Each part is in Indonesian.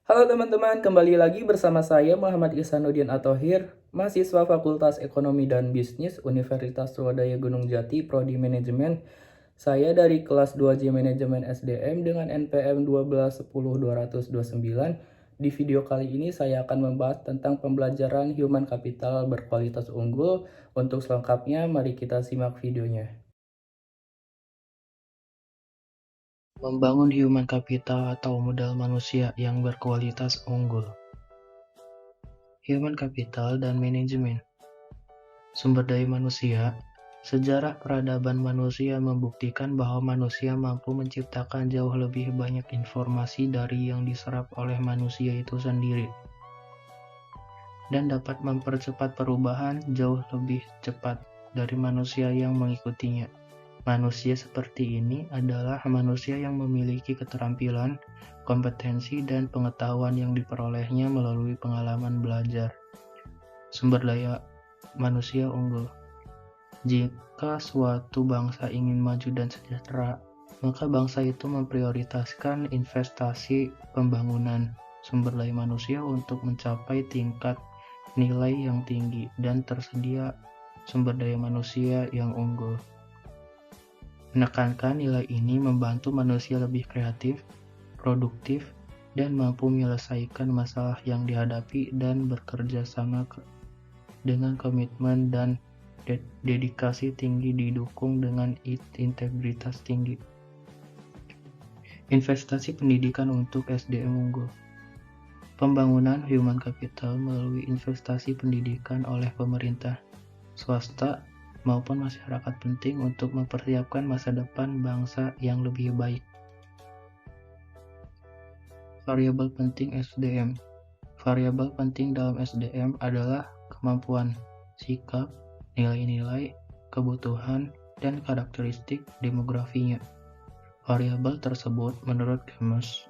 Halo teman-teman, kembali lagi bersama saya Muhammad Ihsanuddin Athohir, mahasiswa Fakultas Ekonomi dan Bisnis Universitas Sriwadaya Gunung Jati, Prodi Manajemen. Saya dari kelas 2J Manajemen SDM dengan NPM 1210229. Di video kali ini saya akan membahas tentang pembelajaran Human Capital berkualitas unggul. Untuk selengkapnya, mari kita simak videonya. Membangun human capital atau modal manusia yang berkualitas unggul. Human capital dan manajemen. Sumber daya manusia. Sejarah peradaban manusia membuktikan bahwa manusia mampu menciptakan jauh lebih banyak informasi dari yang diserap oleh manusia itu sendiri, dan dapat mempercepat perubahan jauh lebih cepat dari manusia yang mengikutinya. Manusia seperti ini adalah manusia yang memiliki keterampilan, kompetensi, dan pengetahuan yang diperolehnya melalui pengalaman belajar. Sumber daya manusia unggul. Jika suatu bangsa ingin maju dan sejahtera, maka bangsa itu memprioritaskan investasi pembangunan sumber daya manusia untuk mencapai tingkat nilai yang tinggi dan tersedia sumber daya manusia yang unggul. Menekankan nilai ini membantu manusia lebih kreatif, produktif, dan mampu menyelesaikan masalah yang dihadapi dan bekerja sama dengan komitmen dan dedikasi tinggi didukung dengan integritas tinggi. Investasi pendidikan untuk SDM unggul. Pembangunan human capital melalui investasi pendidikan oleh pemerintah, swasta, maupun masyarakat penting untuk mempersiapkan masa depan bangsa yang lebih baik. Variabel penting SDM. Variabel penting dalam SDM adalah kemampuan, sikap, nilai-nilai, kebutuhan, dan karakteristik demografinya. Variabel tersebut menurut Camus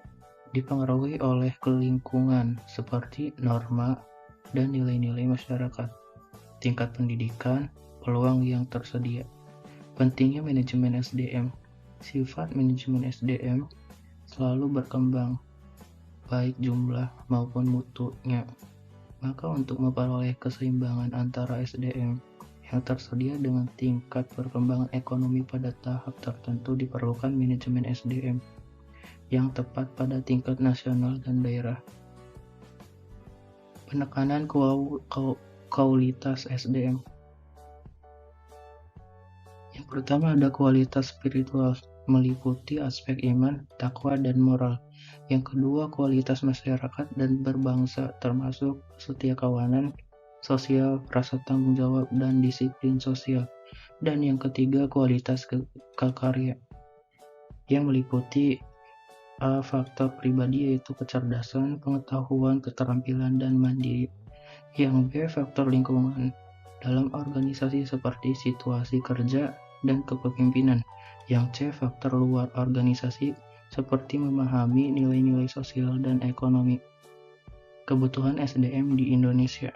dipengaruhi oleh lingkungan seperti norma dan nilai-nilai masyarakat, tingkat pendidikan, peluang yang tersedia. Pentingnya manajemen SDM. Sifat manajemen SDM selalu berkembang, baik jumlah maupun mutunya. Maka untuk memperoleh keseimbangan antara SDM yang tersedia dengan tingkat perkembangan ekonomi pada tahap tertentu diperlukan manajemen SDM yang tepat pada tingkat nasional dan daerah. Penekanan kualitas SDM. Yang pertama ada kualitas spiritual, meliputi aspek iman, takwa, dan moral. Yang kedua kualitas masyarakat dan berbangsa, termasuk setia kawanan, sosial, rasa tanggung jawab, dan disiplin sosial. Dan yang ketiga kualitas karya, yang meliputi faktor pribadi yaitu kecerdasan, pengetahuan, keterampilan, dan mandiri. Yang B faktor lingkungan dalam organisasi seperti situasi kerja dan kepemimpinan. Yang C faktor luar organisasi seperti memahami nilai-nilai sosial dan ekonomi. Kebutuhan SDM di Indonesia.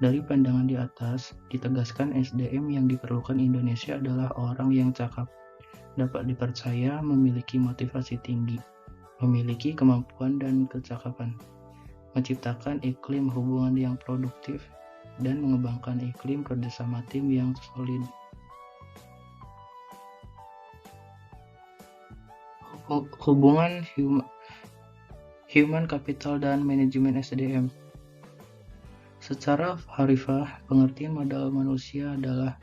Dari pandangan di atas, ditegaskan SDM yang diperlukan Indonesia adalah orang yang cakap, dapat dipercaya, memiliki motivasi tinggi, memiliki kemampuan dan kecakapan, menciptakan iklim hubungan yang produktif, dan mengembangkan iklim kerjasama tim yang solid. Hubungan human capital dan manajemen SDM. Secara harfiah, pengertian modal manusia adalah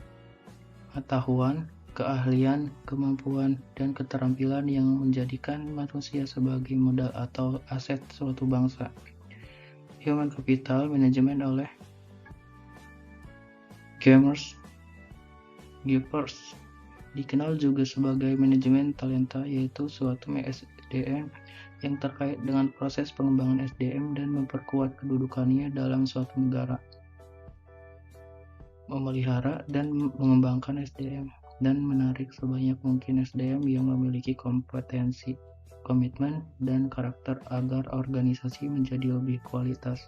pengetahuan, keahlian, kemampuan, dan keterampilan yang menjadikan manusia sebagai modal atau aset suatu bangsa. Human capital manajemen oleh Camus dikenal juga sebagai manajemen talenta, yaitu suatu SDM yang terkait dengan proses pengembangan SDM dan memperkuat kedudukannya dalam suatu negara, memelihara dan mengembangkan SDM, dan menarik sebanyak mungkin SDM yang memiliki kompetensi, komitmen, dan karakter agar organisasi menjadi lebih kualitas.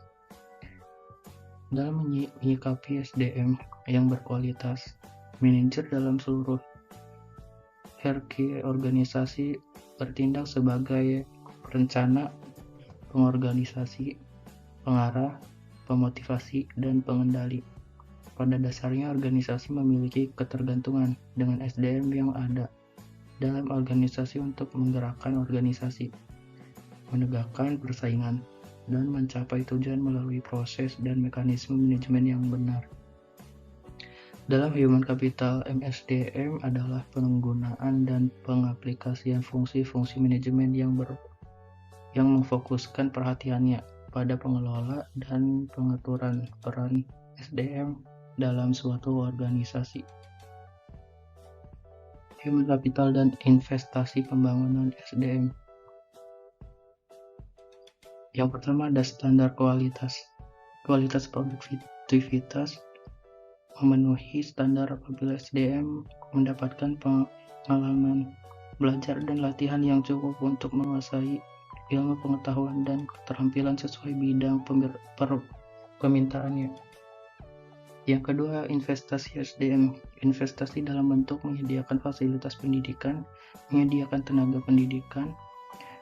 Dalam menyikapi SDM yang berkualitas, manajer dalam seluruh hierarki organisasi bertindak sebagai perencana, pengorganisasi, pengarah, pemotivasi, dan pengendali. Pada dasarnya, organisasi memiliki ketergantungan dengan SDM yang ada dalam organisasi untuk menggerakkan organisasi, menegakkan persaingan, dan mencapai tujuan melalui proses dan mekanisme manajemen yang benar. Dalam Human Capital, MSDM adalah penggunaan dan pengaplikasian fungsi-fungsi manajemen yang memfokuskan perhatiannya pada pengelola dan pengaturan peran SDM dalam suatu organisasi. Human Capital dan investasi pembangunan SDM. Yang pertama ada standar kualitas. Kualitas produktivitas memenuhi standar apabila SDM mendapatkan pengalaman belajar dan latihan yang cukup untuk menguasai ilmu pengetahuan dan keterampilan sesuai bidang permintaannya. Yang kedua, investasi SDM. Investasi dalam bentuk menyediakan fasilitas pendidikan, menyediakan tenaga pendidikan,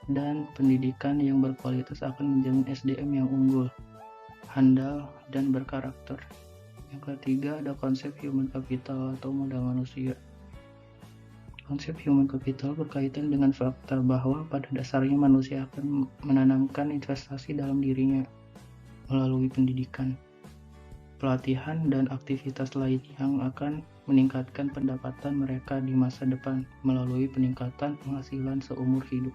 dan pendidikan yang berkualitas akan menjamin SDM yang unggul, handal, dan berkarakter. Yang ketiga ada konsep human capital atau modal manusia. Konsep human capital berkaitan dengan fakta bahwa pada dasarnya manusia akan menanamkan investasi dalam dirinya melalui pendidikan, pelatihan, dan aktivitas lain yang akan meningkatkan pendapatan mereka di masa depan melalui peningkatan penghasilan seumur hidup.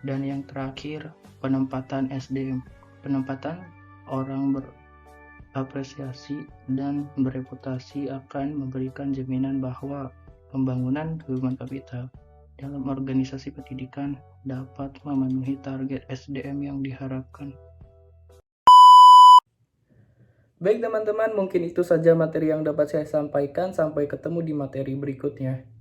Dan yang terakhir, penempatan SDM. Penempatan orang apresiasi dan bereputasi akan memberikan jaminan bahwa pembangunan human capital dalam organisasi pendidikan dapat memenuhi target SDM yang diharapkan. Baik teman-teman, mungkin itu saja materi yang dapat saya sampaikan. Sampai ketemu di materi berikutnya.